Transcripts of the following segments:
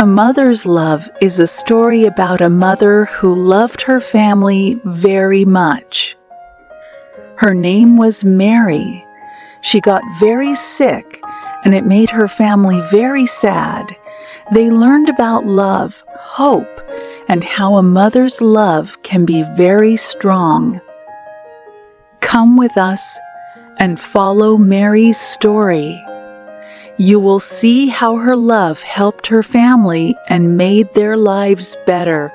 A Mother's Love is a story about a mother who loved her family very much. Her name was Mary. She got very sick, and it made her family very sad. They learned about love, hope, and how a mother's love can be very strong. Come with us and follow Mary's story. You will see how her love helped her family and made their lives better.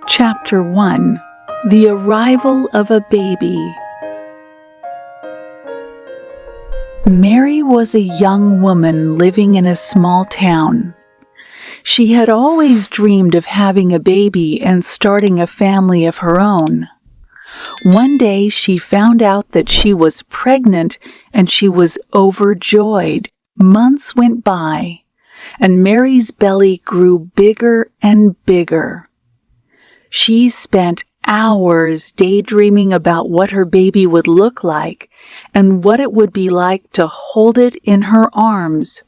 Chapter 1: The Arrival of a Baby. Mary was a young woman living in a small town. She had always dreamed of having a baby and starting a family of her own. One day she found out that she was pregnant and she was overjoyed. Months went by, and Mary's belly grew bigger and bigger. She spent hours daydreaming about what her baby would look like and what it would be like to hold it in her arms.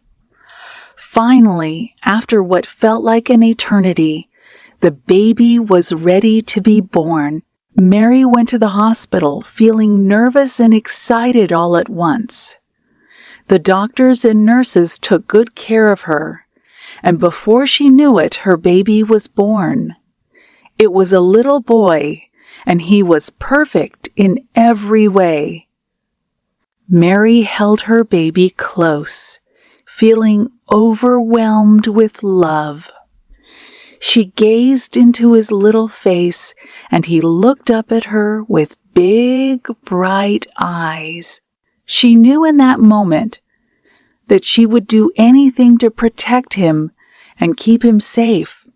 Finally, after what felt like an eternity, the baby was ready to be born. Mary went to the hospital, feeling nervous and excited all at once. The doctors and nurses took good care of her, and before she knew it, her baby was born. It was a little boy, and he was perfect in every way. Mary held her baby close, feeling overwhelmed with love. She gazed into his little face, and he looked up at her with big, bright eyes. She knew in that moment that she would do anything to protect him and keep him safe.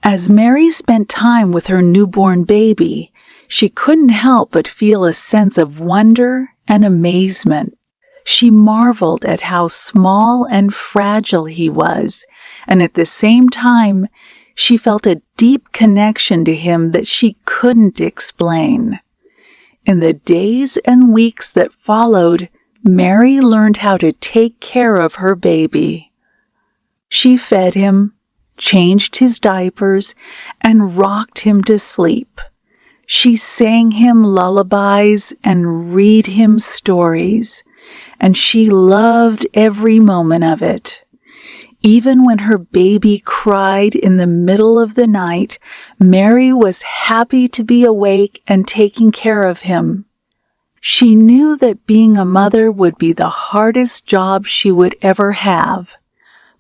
As Mary spent time with her newborn baby, she couldn't help but feel a sense of wonder and amazement. She marveled at how small and fragile he was, and at the same time, she felt a deep connection to him that she couldn't explain. In the days and weeks that followed, Mary learned how to take care of her baby. She fed him, changed his diapers, and rocked him to sleep. She sang him lullabies and read him stories, and she loved every moment of it. Even when her baby cried in the middle of the night, Mary was happy to be awake and taking care of him. She knew that being a mother would be the hardest job she would ever have,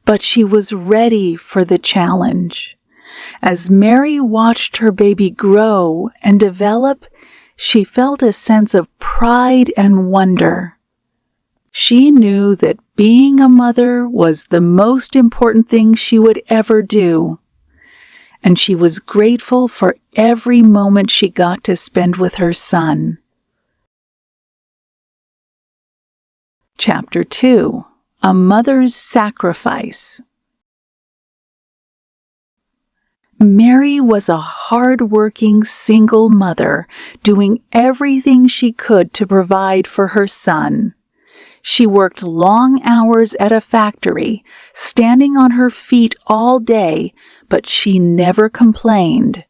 but she was ready for the challenge. As Mary watched her baby grow and develop, she felt a sense of pride and wonder. She knew that being a mother was the most important thing she would ever do, and she was grateful for every moment she got to spend with her son. Chapter 2: A Mother's Sacrifice. Mary was a hard-working single mother, doing everything she could to provide for her son. She worked long hours at a factory, standing on her feet all day, but she never complained.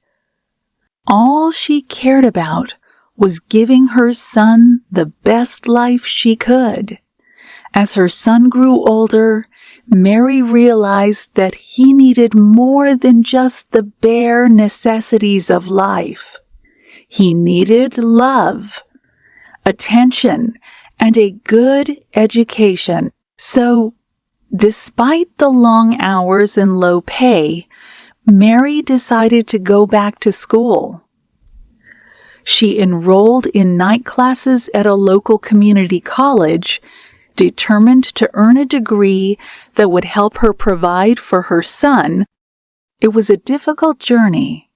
All she cared about was giving her son the best life she could. As her son grew older, Mary realized that he needed more than just the bare necessities of life. He needed love, attention, and a good education. So, despite the long hours and low pay, Mary decided to go back to school. She enrolled in night classes at a local community college, determined to earn a degree that would help her provide for her son. It was a difficult journey,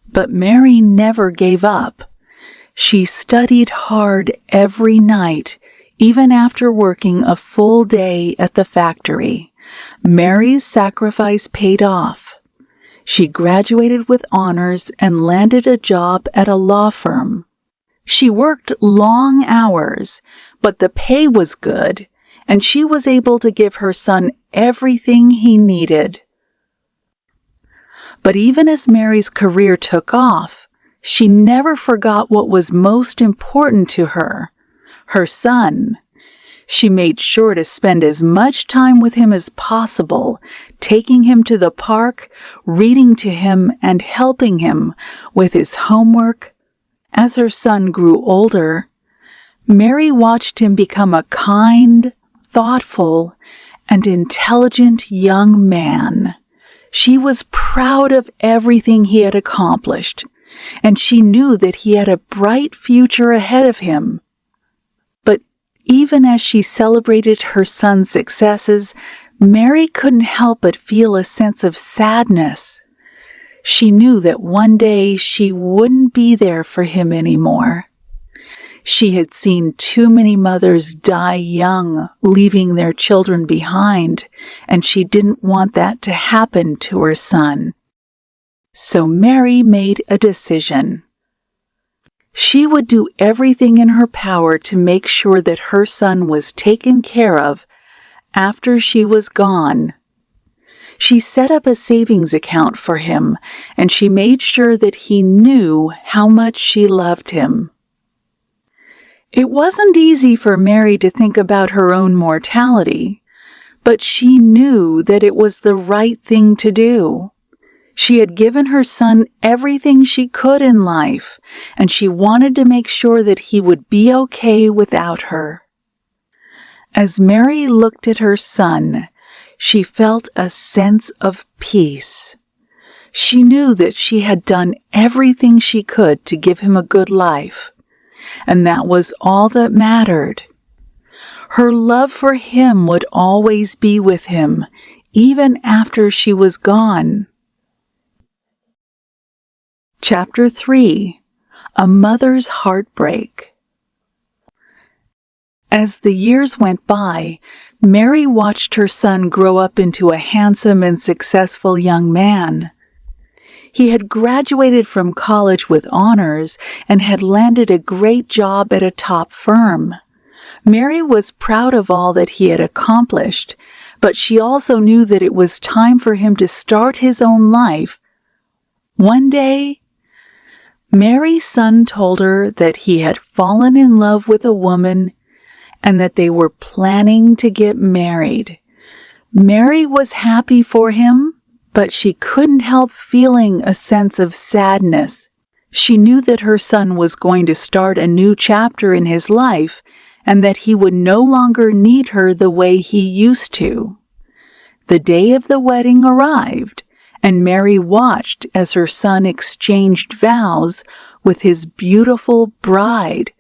but Mary never gave up. She studied hard every night, even after working a full day at the factory. Mary's sacrifice paid off. She graduated with honors and landed a job at a law firm. She worked long hours, but the pay was good, and she was able to give her son everything he needed. But even as Mary's career took off, she never forgot what was most important to her, her son. She made sure to spend as much time with him as possible, taking him to the park, reading to him, and helping him with his homework. As her son grew older, Mary watched him become a kind, thoughtful, and intelligent young man. She was proud of everything he had accomplished, and she knew that he had a bright future ahead of him. But even as she celebrated her son's successes, Mary couldn't help but feel a sense of sadness. She knew that one day she wouldn't be there for him anymore. She had seen too many mothers die young, leaving their children behind, and she didn't want that to happen to her son. So Mary made a decision. She would do everything in her power to make sure that her son was taken care of after she was gone. She set up a savings account for him, and she made sure that he knew how much she loved him. It wasn't easy for Mary to think about her own mortality, but she knew that it was the right thing to do. She had given her son everything she could in life, and she wanted to make sure that he would be okay without her. As Mary looked at her son, she felt a sense of peace. She knew that she had done everything she could to give him a good life, and that was all that mattered. Her love for him would always be with him, even after she was gone. Chapter 3. A Mother's Heartbreak. As the years went by, Mary watched her son grow up into a handsome and successful young man. He had graduated from college with honors and had landed a great job at a top firm. Mary was proud of all that he had accomplished, but she also knew that it was time for him to start his own life. One day, Mary's son told her that he had fallen in love with a woman and that they were planning to get married. Mary was happy for him, but she couldn't help feeling a sense of sadness. She knew that her son was going to start a new chapter in his life and that he would no longer need her the way he used to. The day of the wedding arrived, and Mary watched as her son exchanged vows with his beautiful bride.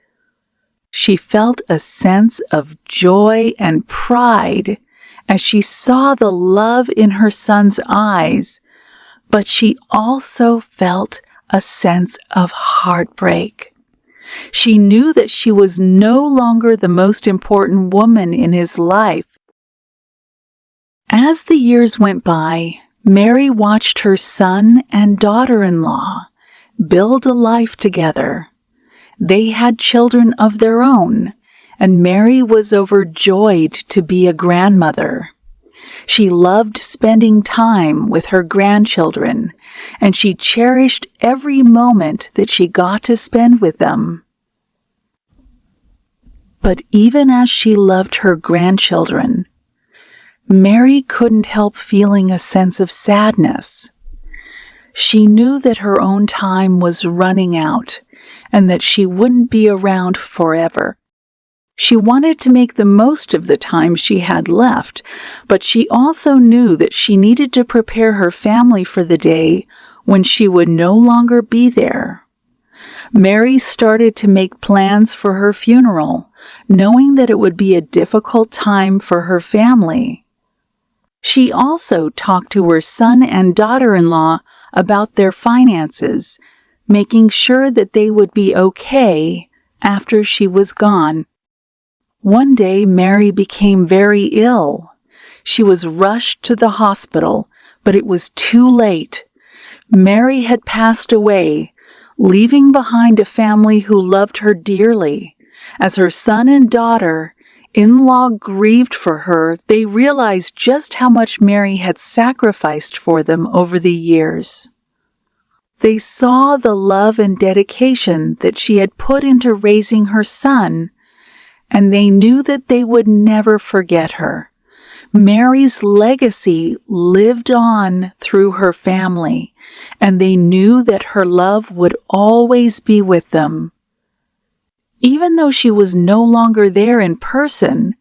She felt a sense of joy and pride as she saw the love in her son's eyes, but she also felt a sense of heartbreak. She knew that she was no longer the most important woman in his life. As the years went by, Mary watched her son and daughter-in-law build a life together. They had children of their own, and Mary was overjoyed to be a grandmother. She loved spending time with her grandchildren, and she cherished every moment that she got to spend with them. But even as she loved her grandchildren, Mary couldn't help feeling a sense of sadness. She knew that her own time was running out, and that she wouldn't be around forever. She wanted to make the most of the time she had left, but she also knew that she needed to prepare her family for the day when she would no longer be there. Mary started to make plans for her funeral, knowing that it would be a difficult time for her family. She also talked to her son and daughter-in-law about their finances, making sure that they would be okay after she was gone. One day, Mary became very ill. She was rushed to the hospital, but it was too late. Mary had passed away, leaving behind a family who loved her dearly, as her son and daughter In-law grieved for her. They realized just how much Mary had sacrificed for them over the years. They saw the love and dedication that she had put into raising her son, and they knew that they would never forget her. Mary's legacy lived on through her family, and they knew that her love would always be with them. Even though she was no longer there in person,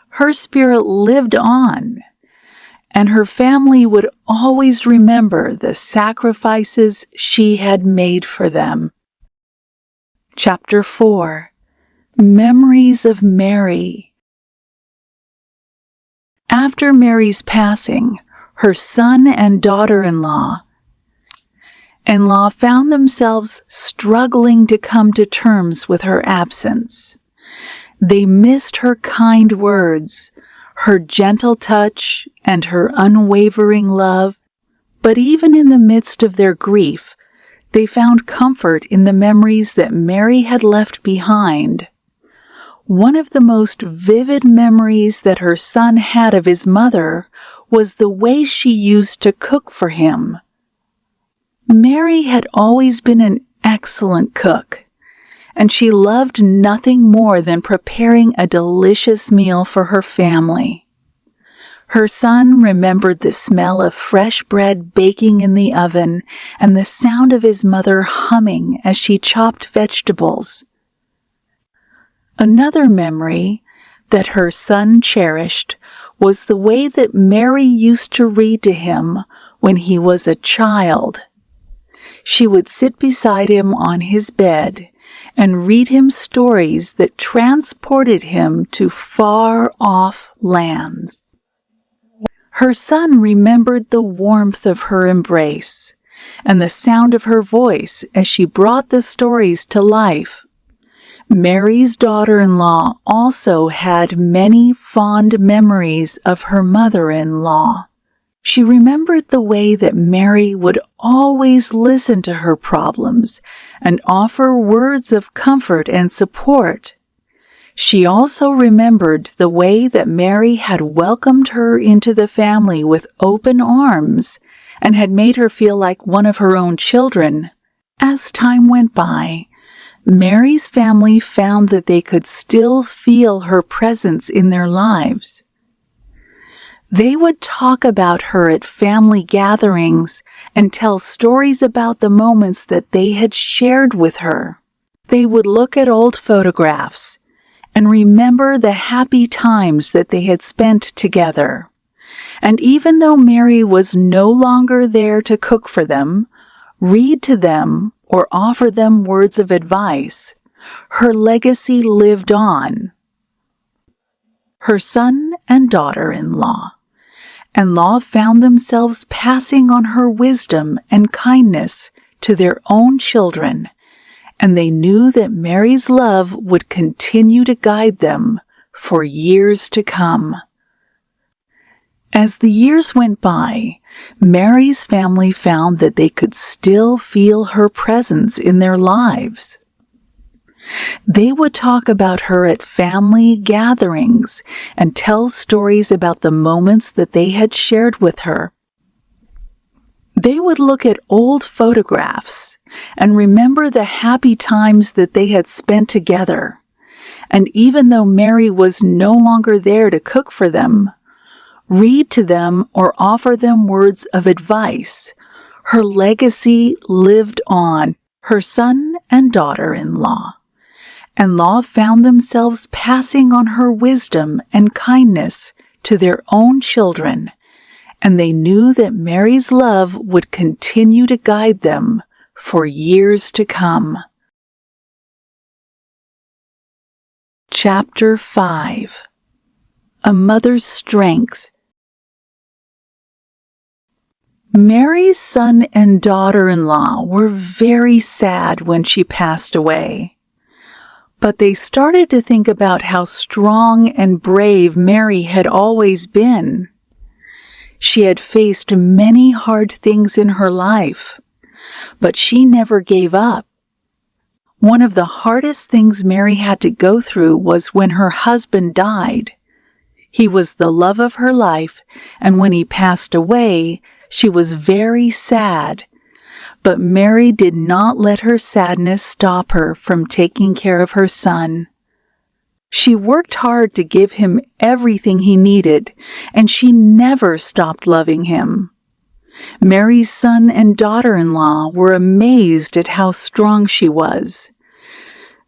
her spirit lived on, and her family would always remember the sacrifices she had made for them. Chapter 4. Memories of Mary. After Mary's passing, her son and daughter-in-law found themselves struggling to come to terms with her absence. They missed her kind words, her gentle touch, and her unwavering love. But even in the midst of their grief, they found comfort in the memories that Mary had left behind. One of the most vivid memories that her son had of his mother was the way she used to cook for him. Mary had always been an excellent cook, and she loved nothing more than preparing a delicious meal for her family. Her son remembered the smell of fresh bread baking in the oven and the sound of his mother humming as she chopped vegetables. Another memory that her son cherished was the way that Mary used to read to him when he was a child. She would sit beside him on his bed and read him stories that transported him to far-off lands. Her son remembered the warmth of her embrace and the sound of her voice as she brought the stories to life. Mary's daughter-in-law also had many fond memories of her mother-in-law. She remembered the way that Mary would always listen to her problems and offer words of comfort and support. She also remembered the way that Mary had welcomed her into the family with open arms and had made her feel like one of her own children. As time went by, Mary's family found that they could still feel her presence in their lives. They would talk about her at family gatherings and tell stories about the moments that they had shared with her. They would look at old photographs and remember the happy times that they had spent together. And even though Mary was no longer there to cook for them, read to them, or offer them words of advice, her legacy lived on. Her son and daughter-in-law found themselves passing on her wisdom and kindness to their own children, and they knew that Mary's love would continue to guide them for years to come. As the years went by, Mary's family found that they could still feel her presence in their lives. They would talk about her at family gatherings and tell stories about the moments that they had shared with her. They would look at old photographs and remember the happy times that they had spent together. And even though Mary was no longer there to cook for them, read to them, or offer them words of advice, her legacy lived on. Her son and daughter-in-law found themselves passing on her wisdom and kindness to their own children, and they knew that Mary's love would continue to guide them for years to come. Chapter 5. A Mother's Strength. Mary's son and daughter-in-law were very sad when she passed away. But they started to think about how strong and brave Mary had always been. She had faced many hard things in her life, but she never gave up. One of the hardest things Mary had to go through was when her husband died. He was the love of her life, and when he passed away, she was very sad. But Mary did not let her sadness stop her from taking care of her son. She worked hard to give him everything he needed, and she never stopped loving him. Mary's son and daughter-in-law were amazed at how strong she was.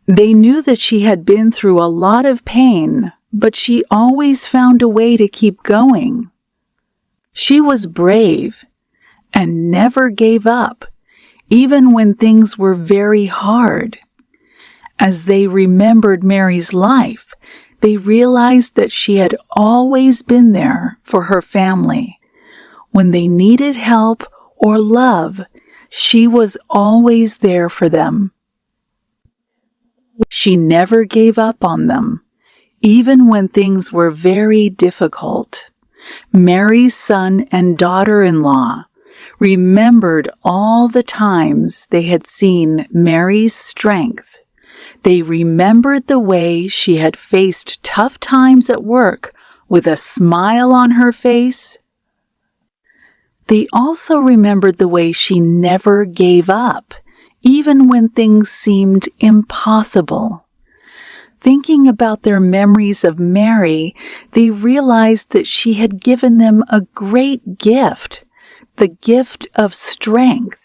They knew that she had been through a lot of pain, but she always found a way to keep going. She was brave and never gave up, even when things were very hard. As they remembered Mary's life, they realized that she had always been there for her family. When they needed help or love, she was always there for them. She never gave up on them, even when things were very difficult. Mary's son and daughter-in-law remembered all the times they had seen Mary's strength. They remembered the way she had faced tough times at work with a smile on her face. They also remembered the way she never gave up, even when things seemed impossible. Thinking about their memories of Mary, they realized that she had given them a great gift, the gift of strength.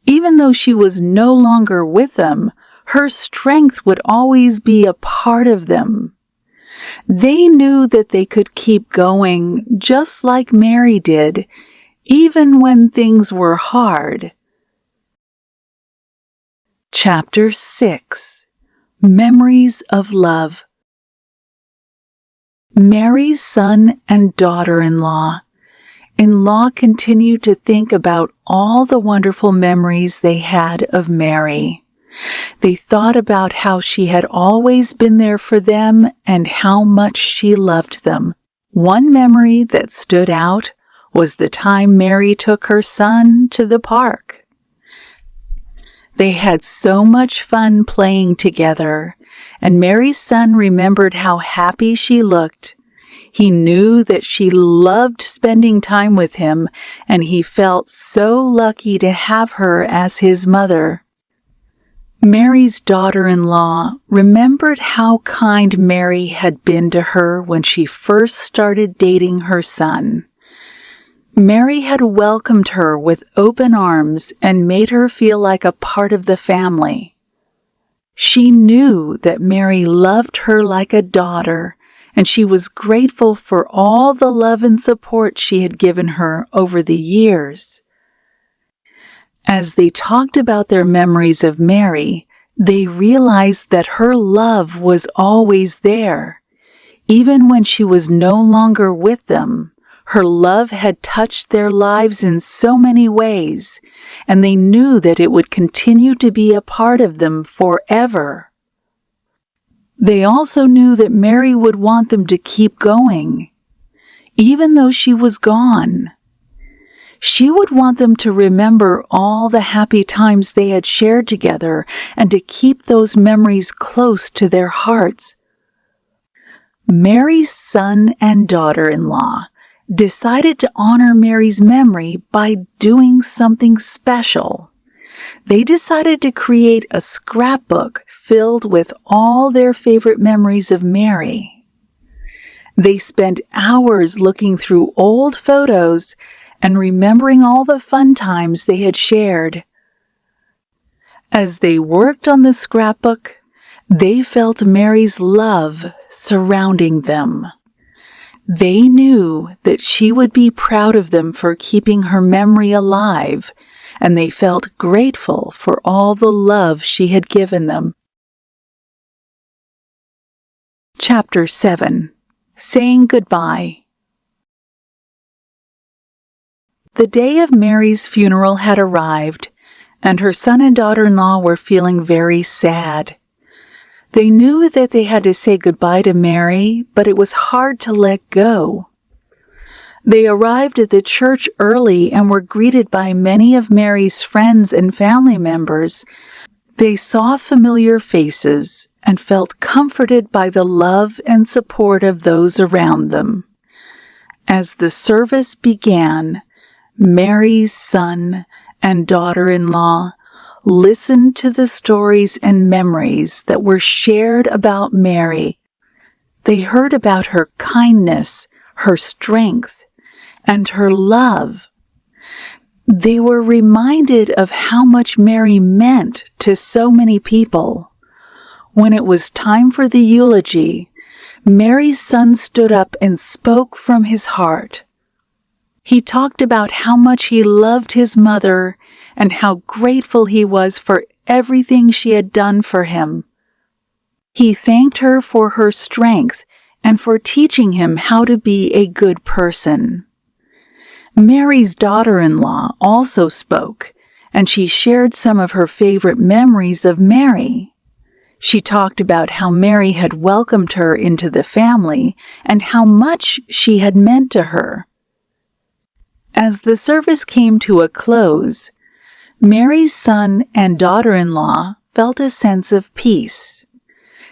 Even though she was no longer with them, her strength would always be a part of them. They knew that they could keep going just like Mary did, even when things were hard. Chapter 6. Memories of Love. Mary's son and daughter-in-law. In-law continued to think about all the wonderful memories they had of Mary. They thought about how she had always been there for them and how much she loved them. One memory that stood out was the time Mary took her son to the park. They had so much fun playing together, and Mary's son remembered how happy she looked. He knew that she loved spending time with him, and he felt so lucky to have her as his mother. Mary's daughter-in-law remembered how kind Mary had been to her when she first started dating her son. Mary had welcomed her with open arms and made her feel like a part of the family. She knew that Mary loved her like a daughter, and she was grateful for all the love and support she had given her over the years. As they talked about their memories of Mary, they realized that her love was always there. Even when she was no longer with them, her love had touched their lives in so many ways, and they knew that it would continue to be a part of them forever. They also knew that Mary would want them to keep going, even though she was gone. She would want them to remember all the happy times they had shared together and to keep those memories close to their hearts. Mary's son and daughter-in-law decided to honor Mary's memory by doing something special. They decided to create a scrapbook filled with all their favorite memories of Mary. They spent hours looking through old photos and remembering all the fun times they had shared. As they worked on the scrapbook, they felt Mary's love surrounding them. They knew that she would be proud of them for keeping her memory alive, and they felt grateful for all the love she had given them. Chapter 7. Saying Goodbye. The day of Mary's funeral had arrived, and her son and daughter-in-law were feeling very sad. They knew that they had to say goodbye to Mary, but it was hard to let go. They arrived at the church early and were greeted by many of Mary's friends and family members. They saw familiar faces and felt comforted by the love and support of those around them. As the service began, Mary's son and daughter-in-law listened to the stories and memories that were shared about Mary. They heard about her kindness, her strength, and her love. They were reminded of how much Mary meant to so many people. When it was time for the eulogy, Mary's son stood up and spoke from his heart. He talked about how much he loved his mother and how grateful he was for everything she had done for him. He thanked her for her strength and for teaching him how to be a good person. Mary's daughter-in-law also spoke, and she shared some of her favorite memories of Mary. She talked about how Mary had welcomed her into the family and how much she had meant to her. As the service came to a close, Mary's son and daughter-in-law felt a sense of peace.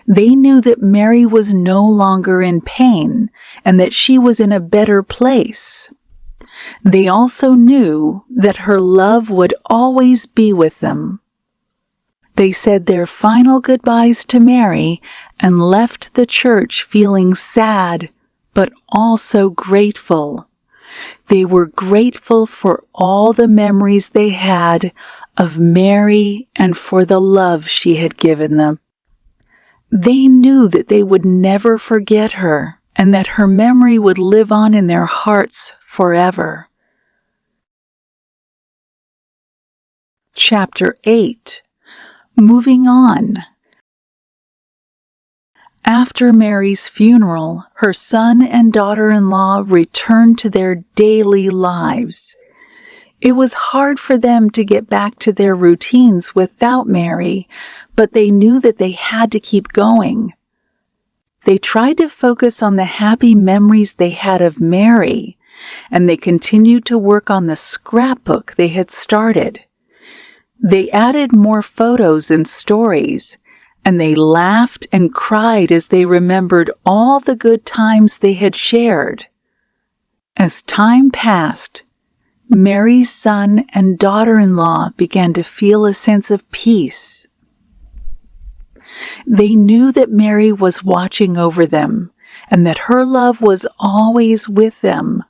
They knew that Mary was no longer in pain and that she was in a better place. They also knew that her love would always be with them. They said their final goodbyes to Mary and left the church feeling sad, but also grateful. They were grateful for all the memories they had of Mary and for the love she had given them. They knew that they would never forget her and that her memory would live on in their hearts forever. Chapter 8. Moving on. After Mary's funeral, her son and daughter-in-law returned to their daily lives. It was hard for them to get back to their routines without Mary, but they knew that they had to keep going. They tried to focus on the happy memories they had of Mary, and they continued to work on the scrapbook they had started. They added more photos and stories, and they laughed and cried as they remembered all the good times they had shared. As time passed, Mary's son and daughter-in-law began to feel a sense of peace. They knew that Mary was watching over them and that her love was always with them.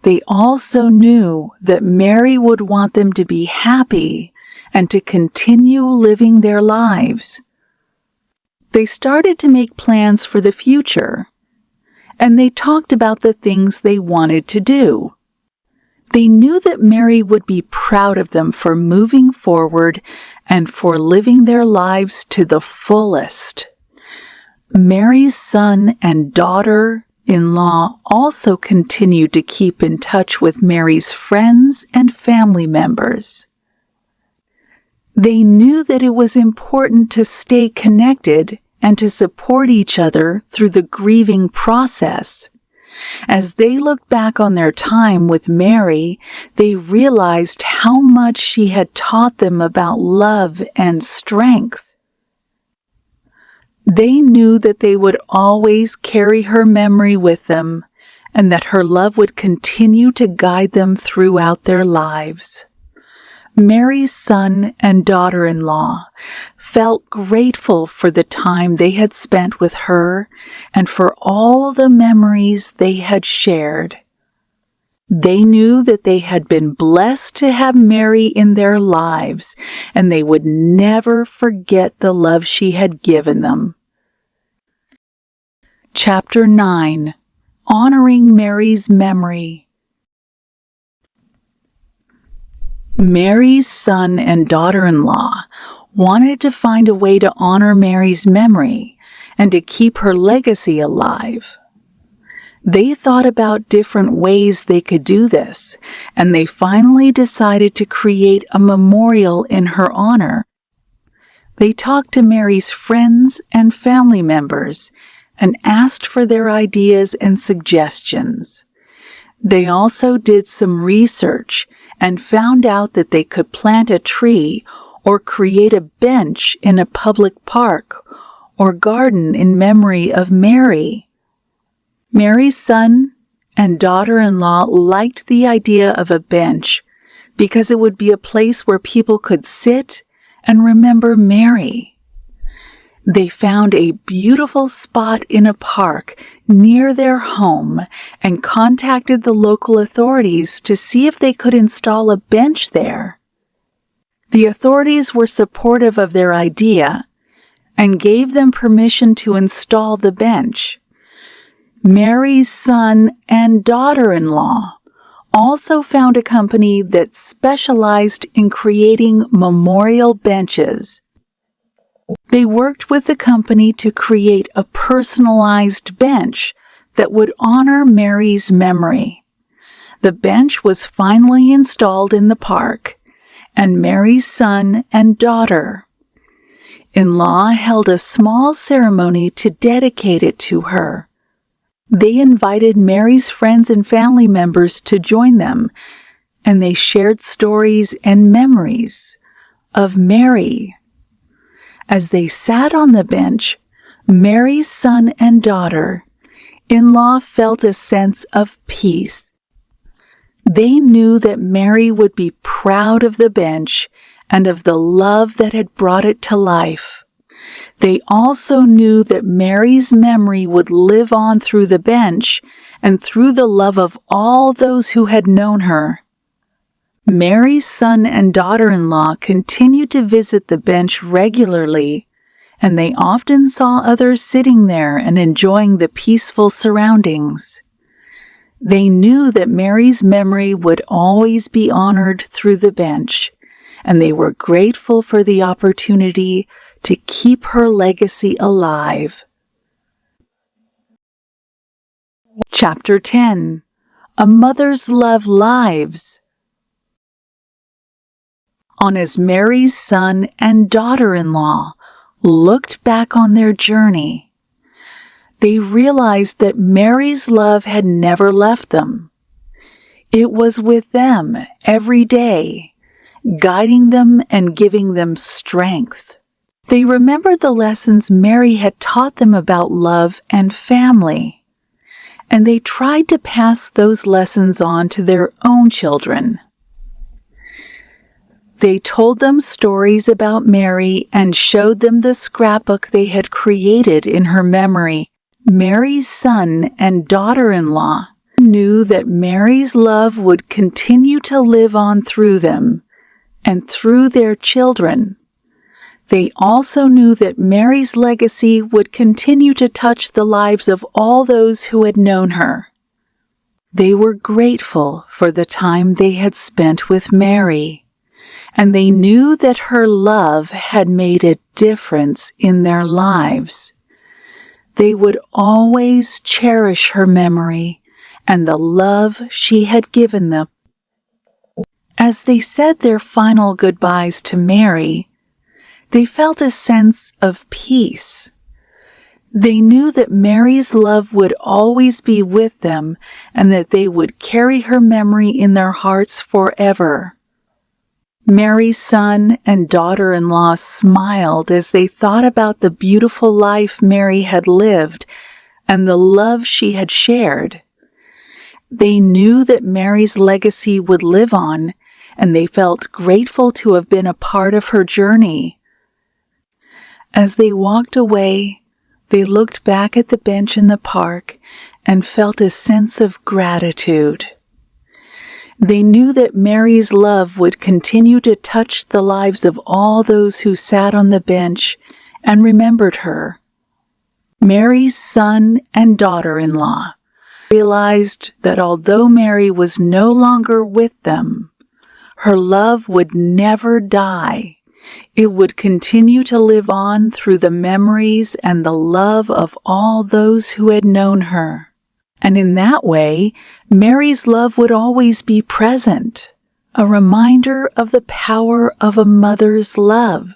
They also knew that Mary would want them to be happy and to continue living their lives. They started to make plans for the future, and they talked about the things they wanted to do. They knew that Mary would be proud of them for moving forward and for living their lives to the fullest. Mary's son and daughter-in-law also continued to keep in touch with Mary's friends and family members. They knew that it was important to stay connected and to support each other through the grieving process. As they looked back on their time with Mary, they realized how much she had taught them about love and strength. They knew that they would always carry her memory with them and that her love would continue to guide them throughout their lives. Mary's son and daughter-in-law felt grateful for the time they had spent with her and for all the memories they had shared. They knew that they had been blessed to have Mary in their lives, and they would never forget the love she had given them. Chapter 9. Honoring Mary's Memory. Mary's son and daughter-in-law wanted to find a way to honor Mary's memory and to keep her legacy alive. They thought about different ways they could do this, and they finally decided to create a memorial in her honor. They talked to Mary's friends and family members and asked for their ideas and suggestions. They also did some research and found out that they could plant a tree or create a bench in a public park or garden in memory of Mary. Mary's son and daughter-in-law liked the idea of a bench because it would be a place where people could sit and remember Mary. They found a beautiful spot in a park near their home and contacted the local authorities to see if they could install a bench there. The authorities were supportive of their idea and gave them permission to install the bench. Mary's son and daughter-in-law also found a company that specialized in creating memorial benches. They worked with the company to create a personalized bench that would honor Mary's memory. The bench was finally installed in the park, and Mary's son and daughter-in-law held a small ceremony to dedicate it to her. They invited Mary's friends and family members to join them, and they shared stories and memories of Mary. As they sat on the bench, Mary's son and daughter-in-law felt a sense of peace. They knew that Mary would be proud of the bench and of the love that had brought it to life. They also knew that Mary's memory would live on through the bench and through the love of all those who had known her. Mary's son and daughter-in-law continued to visit the bench regularly, and they often saw others sitting there and enjoying the peaceful surroundings. They knew that Mary's memory would always be honored through the bench, and they were grateful for the opportunity to keep her legacy alive. Chapter 10. A Mother's Love Lives. As Mary's son and daughter-in-law looked back on their journey, they realized that Mary's love had never left them. It was with them every day, guiding them and giving them strength. They remembered the lessons Mary had taught them about love and family, and they tried to pass those lessons on to their own children. They told them stories about Mary and showed them the scrapbook they had created in her memory. Mary's son and daughter-in-law knew that Mary's love would continue to live on through them and through their children. They also knew that Mary's legacy would continue to touch the lives of all those who had known her. They were grateful for the time they had spent with Mary, and they knew that her love had made a difference in their lives. They would always cherish her memory and the love she had given them. As they said their final goodbyes to Mary, they felt a sense of peace. They knew that Mary's love would always be with them and that they would carry her memory in their hearts forever. Mary's son and daughter-in-law smiled as they thought about the beautiful life Mary had lived and the love she had shared. They knew that Mary's legacy would live on, and they felt grateful to have been a part of her journey. As they walked away, they looked back at the bench in the park and felt a sense of gratitude. They knew that Mary's love would continue to touch the lives of all those who sat on the bench and remembered her. Mary's son and daughter-in-law realized that although Mary was no longer with them, her love would never die. It would continue to live on through the memories and the love of all those who had known her. And in that way, Mary's love would always be present, a reminder of the power of a mother's love.